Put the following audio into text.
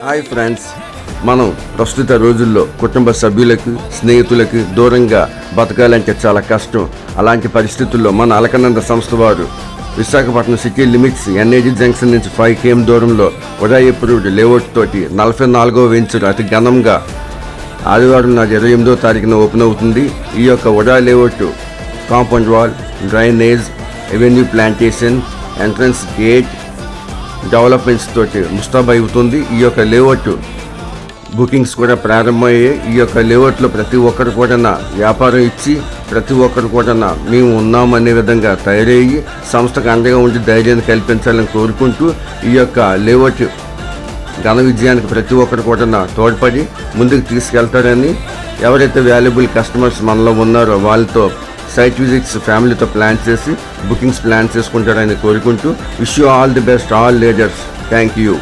Hi friends, మనం ప్రస్తుత రోజుల్లో కుటుంబ సభ్యులకు స్నేహితులకు దూరంగా బతకాలంటే చాలా కష్టం. అలాంటి పరిస్థితుల్లో మన అలకనంద సంస్థ వారు Visakhapatnam city limits NAG junction నుంచి 5 km దూరంలో ఉదయపూర్ లేఅవుట్ తోటి 44వ వెంచర్ అతి ఘనంగా ఆదివారం నాడు 28వ తారీఖున ఓపెన్ అవుతుంది. ఈ యొక్క Udaya layout compound wall, drainage, avenue plantation, entrance gate developments తోటి ముస్తాబ్ అవుతుంది. ఈ యొక్క లేఅవుట్ బుకింగ్స్ కూడా ప్రారంభమయ్యాయి. ఈ యొక్క లేఅవుట్లో ప్రతి ఒక్కరు కూడా వ్యాపారం ఇచ్చి ప్రతి ఒక్కరు కూడా మేము ఉన్నామనే విధంగా తయారయ్యి సంస్థకు అండగా ఉండి ధైర్యాన్ని కల్పించాలని కోరుకుంటూ ఈ యొక్క లేఅవుట్ ఘన విజయానికి ప్రతి ఒక్కరు కూడా తోడ్పడి ముందుకు తీసుకెళ్తారని, ఎవరైతే వాల్యుబుల్ కస్టమర్స్ మనలో ఉన్నారో వాళ్ళతో సైట్ విజిట్స్ ఫ్యామిలీతో ప్లాన్ చేసి బుకింగ్స్ ప్లాన్ చేసుకుంటారని కోరుకుంటూ wish you all the best all leaders. Thank you.